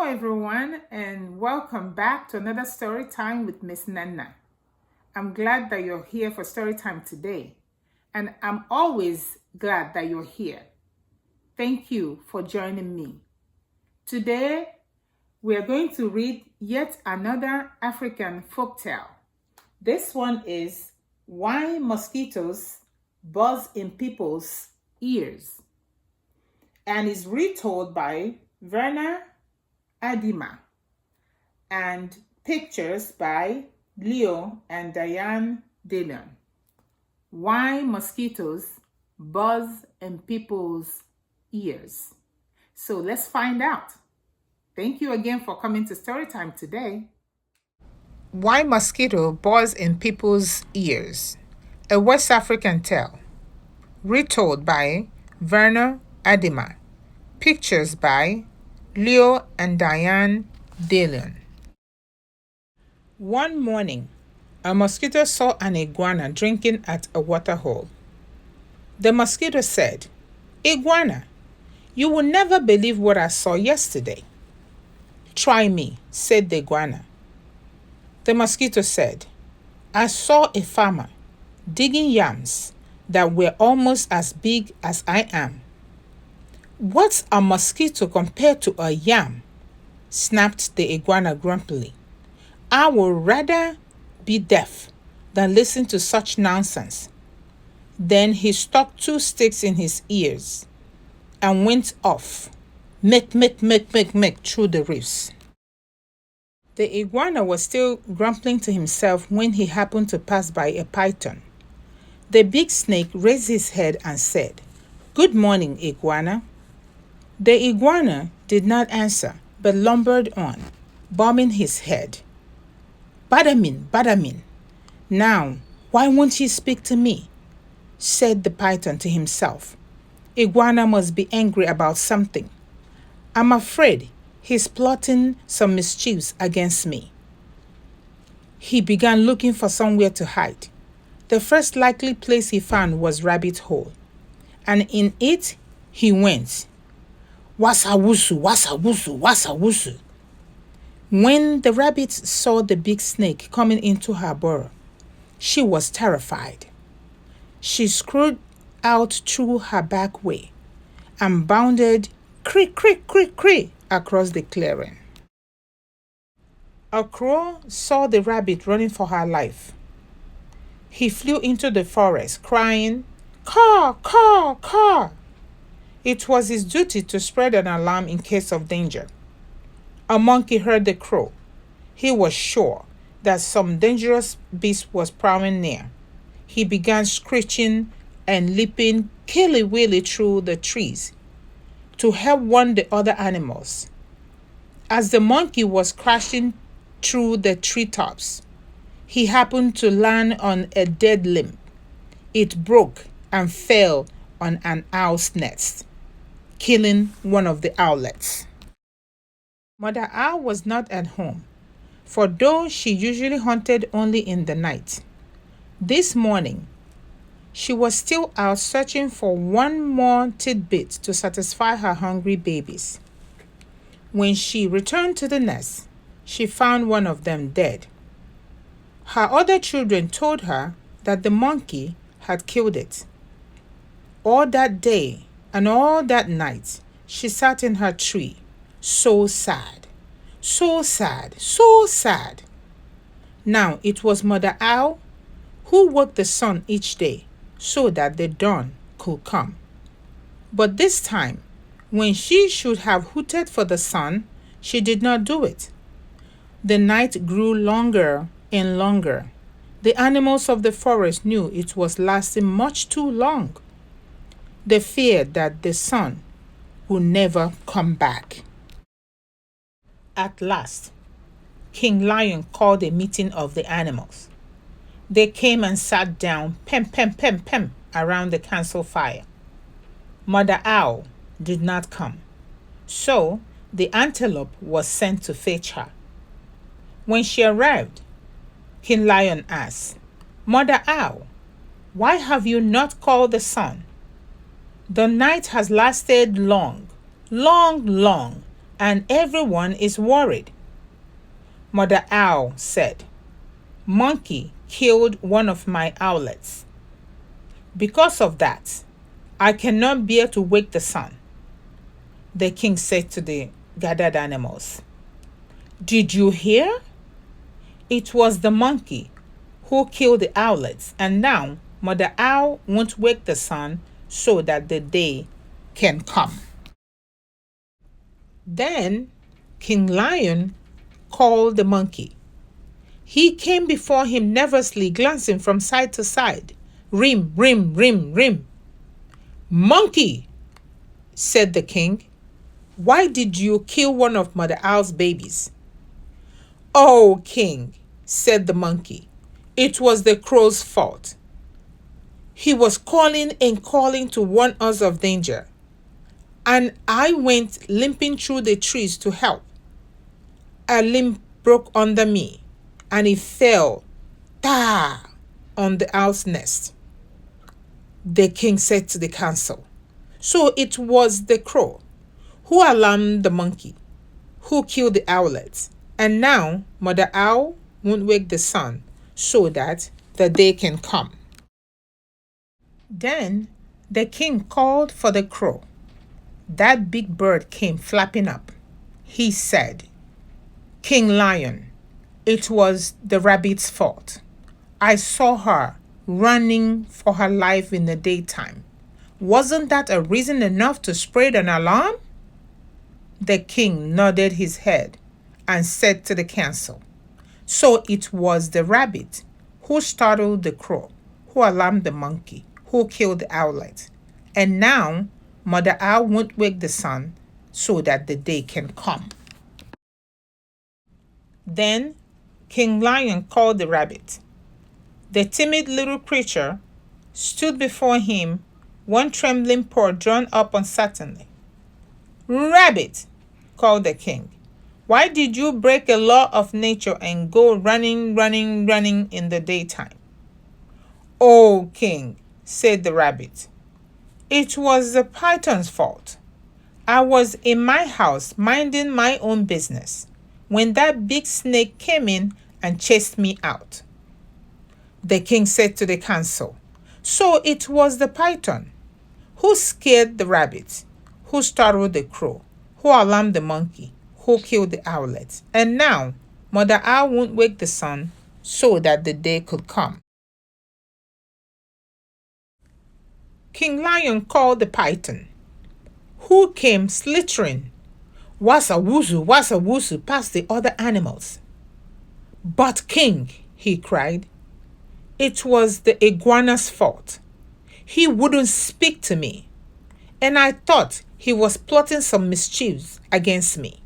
Hello everyone and welcome back to another story time with Miss Nnenna. I'm glad that you're here for story time today, and I'm always glad that you're here. Thank you for joining me. Today we are going to read yet another African folktale. This one is Why Mosquitoes Buzz in People's Ears, and is retold by Verna Aardema and pictures by Leo and Diane Dillon. Why mosquitoes buzz in people's ears. So let's find out. Thank you again for coming to Storytime today. Why mosquito buzz in people's ears. A West African tale. Retold by Verna Aardema. Pictures by Leo and Diane Dillon. One morning, a mosquito saw an iguana drinking at a waterhole. The mosquito said, "Iguana, you will never believe what I saw yesterday." "Try me," said the iguana. The mosquito said, "I saw a farmer digging yams that were almost as big as I am." "What's a mosquito compared to a yam?" snapped the iguana grumpily. "I would rather be deaf than listen to such nonsense." Then he stuck two sticks in his ears and went off, make, through the reefs. The iguana was still grumbling to himself when he happened to pass by a python. The big snake raised his head and said, "Good morning, iguana." The iguana did not answer, but lumbered on, bobbing his head. Badamin. Now, why won't he speak to me?" said the python to himself. "Iguana must be angry about something. I'm afraid he's plotting some mischiefs against me." He began looking for somewhere to hide. The first likely place he found was Rabbit Hole, and in it he went. Wasawusu, wasawusu, wasawusu. When the rabbit saw the big snake coming into her burrow, she was terrified. She scurried out through her back way and bounded creak across the clearing. A crow saw the rabbit running for her life. He flew into the forest crying, "Caw, caw, caw." It was his duty to spread an alarm in case of danger. A monkey heard the crow. He was sure that some dangerous beast was prowling near. He began screeching and leaping killy-willy through the trees to help warn the other animals. As the monkey was crashing through the treetops, he happened to land on a dead limb. It broke and fell on an owl's nest, killing one of the owlets. Mother Owl was not at home, for though she usually hunted only in the night, this morning she was still out searching for one more tidbit to satisfy her hungry babies. When she returned to the nest, she found one of them dead. Her other children told her that the monkey had killed it. All that day and all that night, she sat in her tree, so sad, so sad, so sad. Now it was Mother Owl who woke the sun each day so that the dawn could come. But this time, when she should have hooted for the sun, she did not do it. The night grew longer and longer. The animals of the forest knew it was lasting much too long. They feared that the sun would never come back. At last, King Lion called a meeting of the animals. They came and sat down, around the council fire. Mother Owl did not come, so the antelope was sent to fetch her. When she arrived, King Lion asked, "Mother Owl, why have you not called the sun? The night has lasted long, and everyone is worried. Mother Owl said, Monkey killed one of my owlets. Because of that, I cannot bear to wake the sun. The king said to the gathered animals, Did you hear? It was the monkey who killed the owlets, and now Mother Owl won't wake the sun so that the day can come. Then King Lion called the monkey. He came before him nervously, glancing from side to side. Rim, rim, rim, rim. Monkey, said the king, why did you kill one of Mother Owl's babies? Oh, king, said the monkey, it was the crow's fault. He was calling and calling to warn us of danger, and I went limping through the trees to help. A limb broke under me, and it fell, on the owl's nest. The king said to the council, so it was the crow who alarmed the monkey, who killed the owlet, and now Mother Owl won't wake the sun so that the day can come. Then the king called for the crow. That big bird came flapping up. He said, King Lion, it was the rabbit's fault. I saw her running for her life in the daytime. Wasn't that a reason enough to spread an alarm? The king nodded his head and said to the council, so it was the rabbit who startled the crow, who alarmed the monkey, who killed the owlet. And now Mother Owl won't wake the sun so that the day can come. Then King Lion called the rabbit. The timid little creature stood before him, one trembling paw drawn up uncertainly. Rabbit, called the king, why did you break a law of nature and go running in the daytime? Oh, king, said the rabbit, it was the python's fault. I was in my house minding my own business when that big snake came in and chased me out. The king said to the council, so it was the python who scared the rabbit, who startled the crow, who alarmed the monkey, who killed the owlet, and now Mother Owl won't wake the sun so that the day could come. King Lion called the python, who came slithering, wassa woozy, past the other animals. But king, he cried, it was the iguana's fault. He wouldn't speak to me, and I thought he was plotting some mischief against me.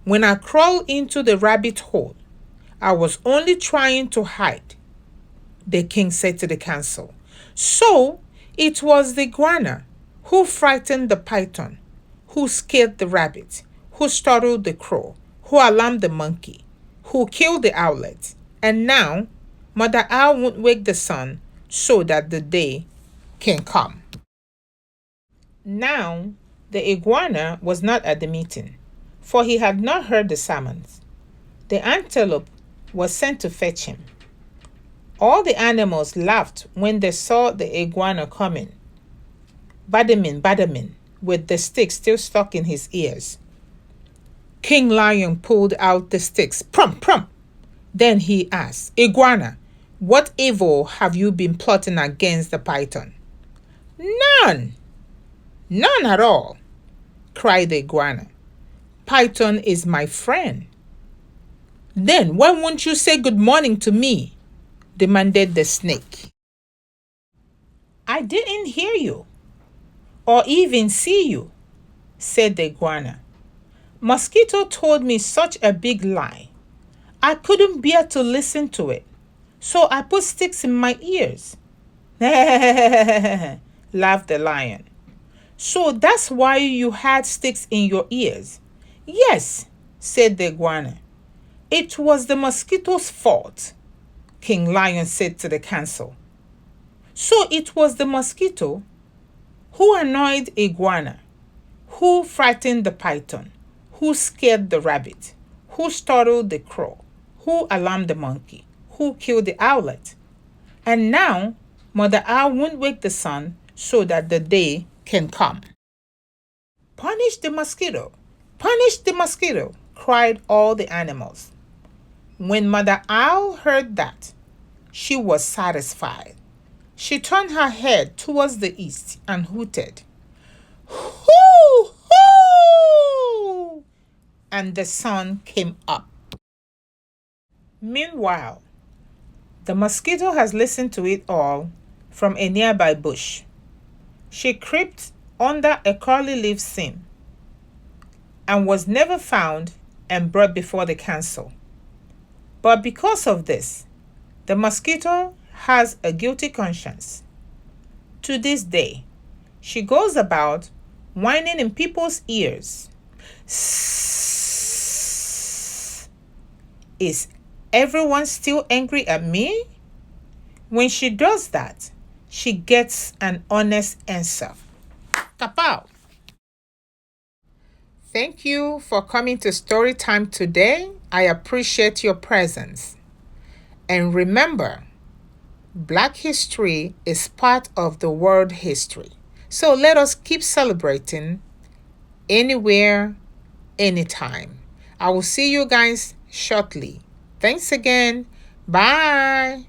When I crawled into the rabbit hole, I was only trying to hide. The king said to the council, so it was the iguana who frightened the python, who scared the rabbit, who startled the crow, who alarmed the monkey, who killed the owlet, and now Mother Owl won't wake the sun so that the day can come. Now the iguana was not at the meeting, for he had not heard the summons. The antelope was sent to fetch him. All the animals laughed when they saw the iguana coming, badamin, with the stick still stuck in his ears. King Lion pulled out the sticks, prum. Then he asked, Iguana, what evil have you been plotting against the python? None at all, cried the iguana. Python is my friend. Then why won't you say good morning to me? Demanded the snake. I didn't hear you, or even see you, said the iguana. Mosquito told me such a big lie. I couldn't bear to listen to it, so I put sticks in my ears. Laughed the lion. So that's why you had sticks in your ears? Yes, said the iguana. It was the mosquito's fault, King Lion said to the council. So it was the mosquito who annoyed iguana, who frightened the python, Who scared the rabbit? Who startled the crow? Who alarmed the monkey? Who killed the owlet? And now, Mother Owl won't wake the sun so that the day can come. Punish the mosquito! Punish the mosquito! Cried all the animals. When Mother Owl heard that, she was satisfied. She turned her head towards the east and hooted. Hoo! Hoo! And the sun came up. Meanwhile, the mosquito has listened to it all from a nearby bush. She crept under a curly leaf seam and was never found and brought before the council. But because of this, the mosquito has a guilty conscience. To this day, she goes about whining in people's ears. Sss. Is everyone still angry at me? When she does that, she gets an honest answer. Kapow! Thank you for coming to Storytime today. I appreciate your presence. And remember, Black history is part of the world history. So let us keep celebrating anywhere, anytime. I will see you guys shortly. Thanks again. Bye.